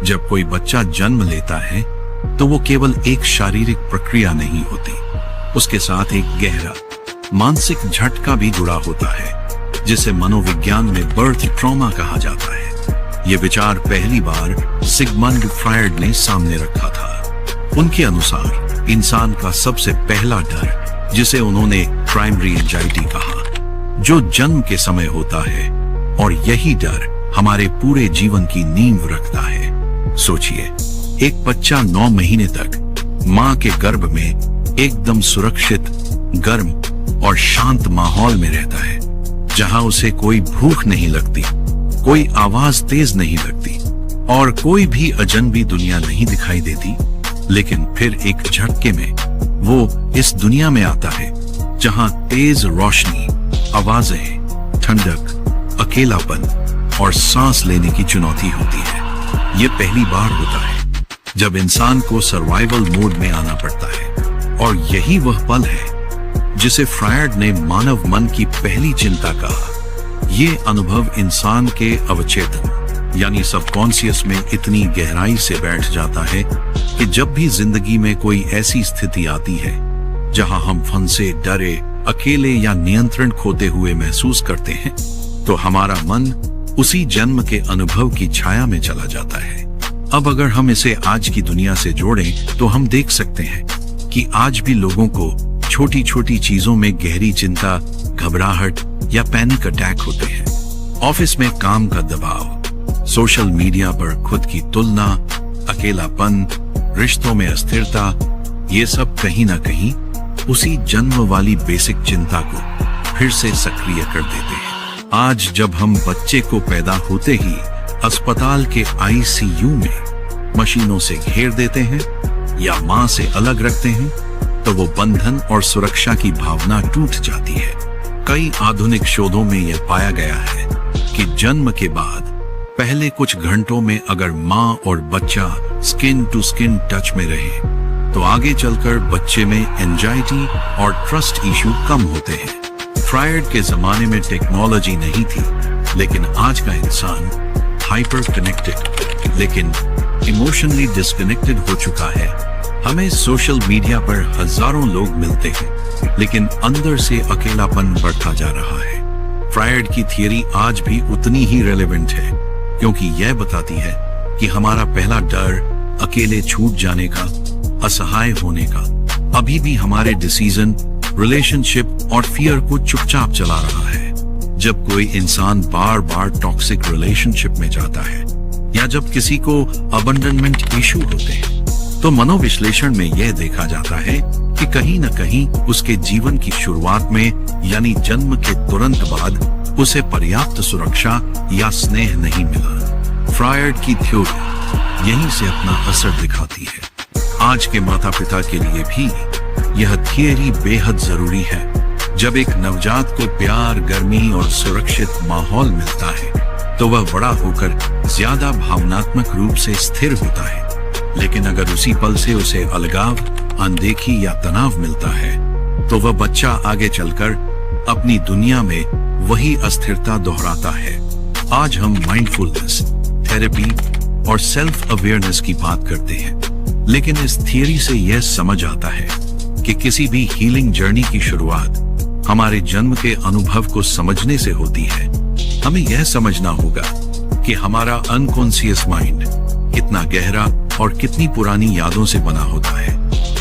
जब कोई बच्चा जन्म लेता है तो वो केवल एक शारीरिक प्रक्रिया नहीं होती, उसके साथ एक गहरा मानसिक झटका भी जुड़ा होता है, जिसे मनोविज्ञान में बर्थ ट्रॉमा कहा जाता है। ये विचार पहली बार सिगमंड फ्रायड ने सामने रखा था। उनके अनुसार इंसान का सबसे पहला डर, जिसे उन्होंने प्राइमरी एंजाइटी कहा, जो जन्म के समय होता है, और यही डर हमारे पूरे जीवन की नींव रखता है। सोचिए, एक बच्चा 9 महीने तक मां के गर्भ में एकदम सुरक्षित, गर्म और शांत माहौल में रहता है, जहां उसे कोई भूख नहीं लगती, कोई आवाज तेज नहीं लगती और कोई भी अजनबी दुनिया नहीं दिखाई देती। लेकिन फिर एक झटके में वो इस दुनिया में आता है जहां तेज रोशनी, आवाजें, ठंडक, अकेलापन और सांस लेने की चुनौती होती है। ये पहली बार होता है जब इंसान को सर्वाइवल मोड में आना पड़ता है, और यही वह पल है जिसे फ्रायड ने मानव मन की पहली चिंता कहा। ये अनुभव इंसान के अवचेतन यानी सबकॉन्शियस में इतनी गहराई से बैठ जाता है कि जब भी जिंदगी में कोई ऐसी स्थिति आती है जहां हम फंसे, डरे, अकेले या नियंत्रण खोते हुए महसूस करते हैं, तो हमारा मन उसी जन्म के अनुभव की छाया में चला जाता है। अब अगर हम इसे आज की दुनिया से जोड़ें तो हम देख सकते हैं कि आज भी लोगों को छोटी छोटी चीजों में गहरी चिंता, घबराहट या पैनिक अटैक होते हैं। ऑफिस में काम का दबाव, सोशल मीडिया पर खुद की तुलना, अकेलापन, रिश्तों में अस्थिरता, ये सब कहीं ना कहीं उसी जन्म वाली बेसिक चिंता को फिर से सक्रिय कर देते हैं। आज जब हम बच्चे को पैदा होते ही अस्पताल के आईसीयू में मशीनों से घेर देते हैं या मां से अलग रखते हैं, तो वो बंधन और सुरक्षा की भावना टूट जाती है। कई आधुनिक शोधों में यह पाया गया है कि जन्म के बाद पहले कुछ घंटों में अगर मां और बच्चा स्किन टू स्किन टच में रहे, तो आगे चलकर बच्चे में एंजाइटी और ट्रस्ट इश्यू कम होते हैं। फ्रायड के जमाने में टेक्नोलॉजी नहीं थी, लेकिन आज का इंसान हाइपर कनेक्टेड लेकिन इमोशनली डिस्कनेक्टेड हो चुका है। हमें सोशल मीडिया पर हजारों लोग मिलते हैं, लेकिन अंदर से अकेलापन बढ़ता जा रहा है। फ्रायड की थियरी आज भी उतनी ही रेलेवेंट है, क्योंकि यह बताती है कि हमारा पहला डर, अकेले छूट जाने का, असहाय होने का, अभी भी हमारे डिसीजन, रिलेशनशिप और फियर को चुपचाप चला रहा है। जब कोई इंसान बार बार टॉक्सिक रिलेशनशिप में जाता है या जब किसी को अबंडनमेंट इशू होते हैं, तो मनोविश्लेषण में यह देखा जाता है कि कहीं न कहीं उसके जीवन की शुरुआत में यानी जन्म के तुरंत बाद उसे पर्याप्त सुरक्षा या स्नेह नहीं मिला। फ्रायड की थ्योरी यहीं से अपना असर दिखाती है। आज के माता पिता के लिए भी यह थियरी बेहद जरूरी है। जब एक नवजात को प्यार, गर्मी और सुरक्षित माहौल मिलता है, तो वह बड़ा होकर ज्यादा भावनात्मक रूप से स्थिर होता है। लेकिन अगर उसी पल से उसे अलगाव, अनदेखी या तनाव मिलता है, तो वह बच्चा आगे चलकर अपनी दुनिया में वही अस्थिरता दोहराता है। आज हम माइंडफुलनेस, थेरेपी और सेल्फ अवेयरनेस की बात करते हैं, लेकिन इस थियरी से यह समझ आता है कि किसी भी हीलिंग जर्नी की शुरुआत हमारे जन्म के अनुभव को समझने से होती है। हमें यह समझना होगा कि हमारा अनकॉन्शियस माइंड कितना गहरा और कितनी पुरानी यादों से बना होता है।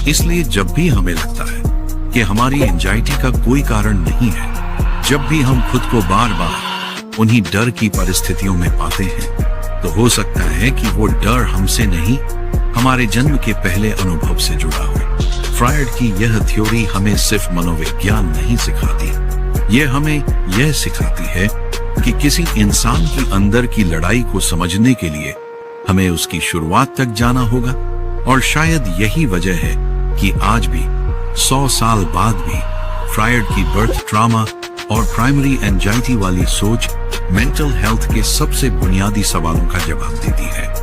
इसलिए जब भी हमें लगता है कि हमारी एंजाइटी का कोई कारण नहीं है, जब भी हम खुद को बार बार उन्हीं डर की परिस्थितियों में पाते हैं, तो हो सकता है कि वो डर हमसे नहीं, हमारे जन्म के पहले अनुभव से जुड़ा हो। फ्रायड की यह थ्योरी हमें सिर्फ मनोविज्ञान नहीं सिखाती, यह हमें यह सिखाती है कि किसी इंसान की अंदर की लड़ाई को समझने के लिए हमें उसकी शुरुआत तक जाना होगा। और शायद यही वजह है कि आज भी 100 साल बाद भी फ्रायड की बर्थ ट्रॉमा और प्राइमरी एंजाइटी वाली सोच मेंटल हेल्थ के सबसे बुनियादी सवालों का जवाब देती है।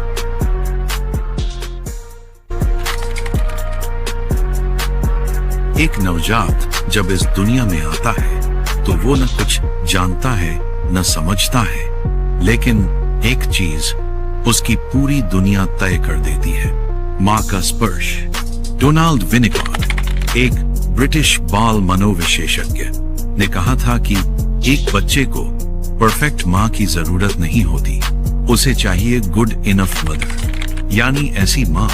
एक नवजात जब इस दुनिया में आता है तो वो न कुछ जानता है न समझता है, लेकिन एक चीज उसकी पूरी दुनिया तय कर देती है। माँ का स्पर्श। डोनाल्ड विनिकॉट, एक ब्रिटिश बाल मनोविशेषज्ञ, ने कहा था कि एक बच्चे को परफेक्ट माँ की जरूरत नहीं होती, उसे चाहिए गुड इनफ मदर, यानी ऐसी माँ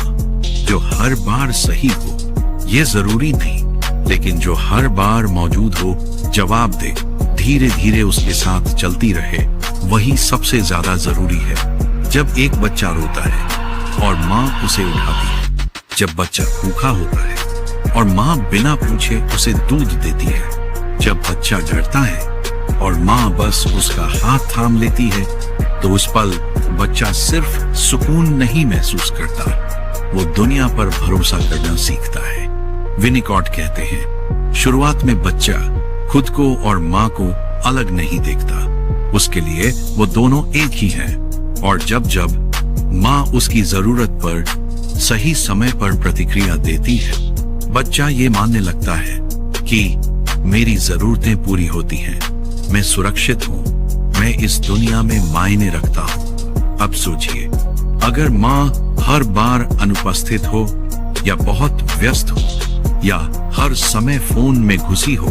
जो हर बार सही हो। ये जरूरी नहीं, लेकिन जो हर बार मौजूद हो, जवाब दे, धीरे धीरे उसके साथ चलती रहे, वही सबसे ज्यादा जरूरी है। जब एक बच्चा रोता है और माँ उसे उठाती है, जब बच्चा भूखा होता है और माँ बिना पूछे उसे दूध देती है, जब बच्चा डरता है और माँ बस उसका हाथ थाम लेती है, तो उस पल बच्चा सिर्फ सुकून नहीं महसूस करता, वो दुनिया पर भरोसा करना सीखता है। विनिकॉट कहते हैं, शुरुआत में बच्चा खुद को और माँ को अलग नहीं देखता, उसके लिए वो दोनों एक ही हैं, और जब जब माँ उसकी जरूरत पर सही समय पर प्रतिक्रिया देती है, बच्चा ये मानने लगता है कि मेरी जरूरतें पूरी होती हैं, मैं सुरक्षित हूँ, मैं इस दुनिया में मायने रखता हूँ। अब सोचिए, अगर माँ हर बार अनुपस्थित हो या बहुत व्यस्त हो या हर समय फोन में घुसी हो,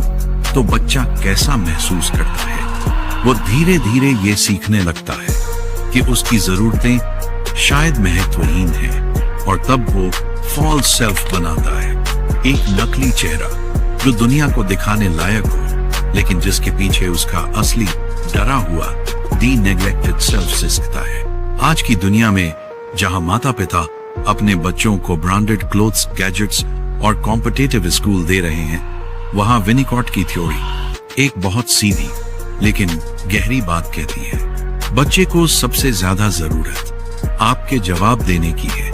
तो बच्चा कैसा महसूस करता है? वो धीरे धीरे ये सीखने लगता है कि उसकी जरूरतें शायद महत्वहीन हैं, और तब वो फॉल्स सेल्फ बनाता है, एक नकली चेहरा जो दुनिया को दिखाने लायक हो, लेकिन जिसके पीछे उसका असली डरा हुआ दी नेग्लेक्टेड सेल्फ सिसकता है। आज की दुनिया में जहां माता पिता अपने बच्चों को ब्रांडेड क्लोथ्स, गैजेट्स और कॉम्पिटिटिव स्कूल दे रहे हैं, वहां विनिकॉट की थ्योरी एक बहुत सीधी लेकिन गहरी बात कहती है, बच्चे को सबसे ज्यादा जरूरत आपके जवाब देने की है,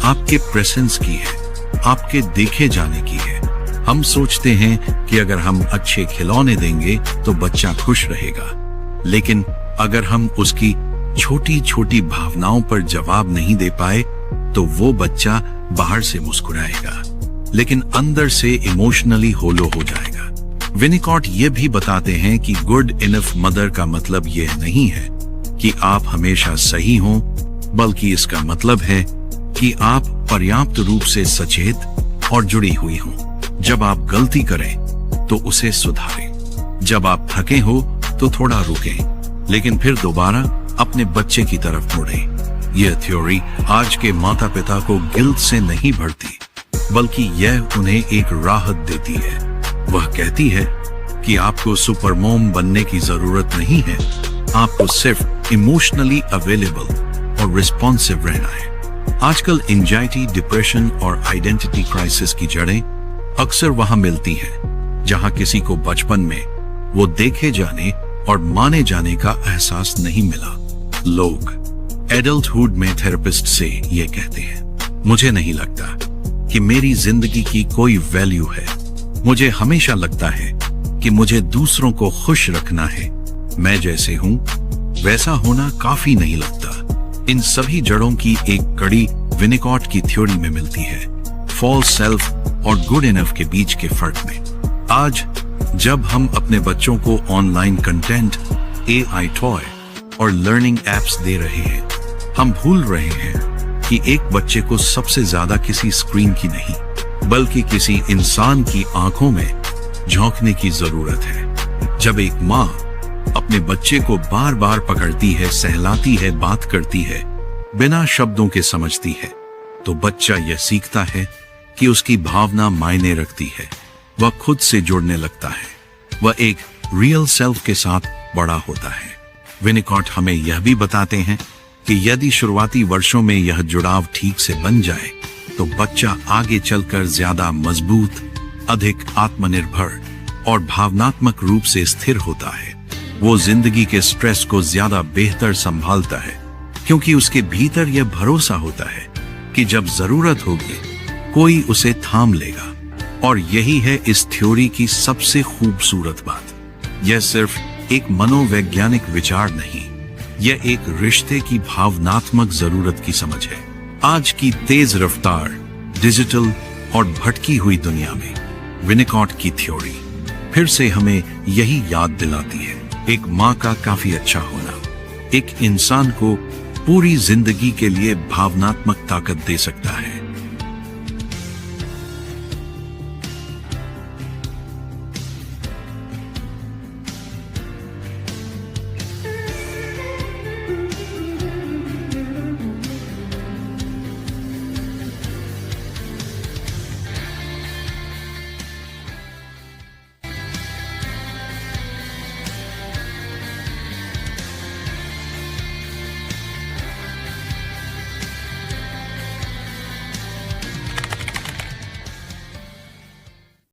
आपके प्रेजेंस की है, आपके देखे जाने की है। हम सोचते हैं कि अगर हम अच्छे खिलौने देंगे तो बच्चा खुश रहेगा, लेकिन अगर हम उसकी छोटी छोटी भावनाओं पर जवाब नहीं दे पाए, तो वो बच्चा बाहर से मुस्कुराएगा लेकिन अंदर से इमोशनली होलो हो जाएगा। विनिकॉट ये भी बताते हैं कि गुड इनफ मदर का मतलब यह नहीं है कि आप हमेशा सही हों, बल्कि इसका मतलब है कि आप पर्याप्त रूप से सचेत और जुड़ी हुई हों। जब आप गलती करें तो उसे सुधारें, जब आप थके हो तो थोड़ा रुकें, लेकिन फिर दोबारा अपने बच्चे की तरफ मुड़ें। यह थ्योरी आज के माता पिता को गिल्ट से नहीं भरती, बल्कि यह उन्हें एक राहत देती है। वह कहती है कि आपको सुपर मॉम बनने की जरूरत नहीं है, आपको सिर्फ इमोशनली अवेलेबल और रिस्पॉन्सिव रहना है। आजकल एंजाइटी, डिप्रेशन और आइडेंटिटी क्राइसिस की जड़ें अक्सर वहां मिलती हैं जहां किसी को बचपन में वो देखे जाने और माने जाने का एहसास नहीं मिला। लोग एडल्टहुड में थेरेपिस्ट से ये कहते हैं, मुझे नहीं लगता कि मेरी जिंदगी की कोई वैल्यू है, मुझे हमेशा लगता है कि मुझे दूसरों को खुश रखना है, मैं जैसे हूं वैसा होना काफी नहीं लगता। इन सभी जड़ों की एक कड़ी विनिकॉट की थ्योरी में मिलती है, फॉल्स सेल्फ और गुड इनफ के बीच के फर्क में। आज जब हम अपने बच्चों को ऑनलाइन कंटेंट, AI टॉय और लर्निंग एप्स दे रहे हैं, हम भूल रहे हैं कि एक बच्चे को सबसे ज्यादा किसी स्क्रीन की नहीं, बल्कि किसी इंसान की आंखों में झोंकने की जरूरत है। जब एक माँ अपने बच्चे को बार बार पकड़ती है, सहलाती है, बात करती है, बिना शब्दों के समझती है, तो बच्चा यह सीखता है कि उसकी भावना मायने रखती है, वह खुद से जुड़ने लगता है, वह एक रियल सेल्फ के साथ बड़ा होता है। विनिकॉट हमें यह भी बताते हैं कि यदि शुरुआती वर्षों में यह जुड़ाव ठीक से बन जाए, तो बच्चा आगे चलकर ज्यादा मजबूत, अधिक आत्मनिर्भर और भावनात्मक रूप से स्थिर होता है। वो जिंदगी के स्ट्रेस को ज्यादा बेहतर संभालता है, क्योंकि उसके भीतर यह भरोसा होता है कि जब जरूरत होगी कोई उसे थाम लेगा। और यही है इस थ्योरी की सबसे खूबसूरत बात, यह सिर्फ एक मनोवैज्ञानिक विचार नहीं, यह एक रिश्ते की भावनात्मक जरूरत की समझ है। आज की तेज रफ्तार, डिजिटल और भटकी हुई दुनिया में विनिकॉट की थ्योरी फिर से हमें यही याद दिलाती है, एक माँ का काफी अच्छा होना एक इंसान को पूरी जिंदगी के लिए भावनात्मक ताकत दे सकता है।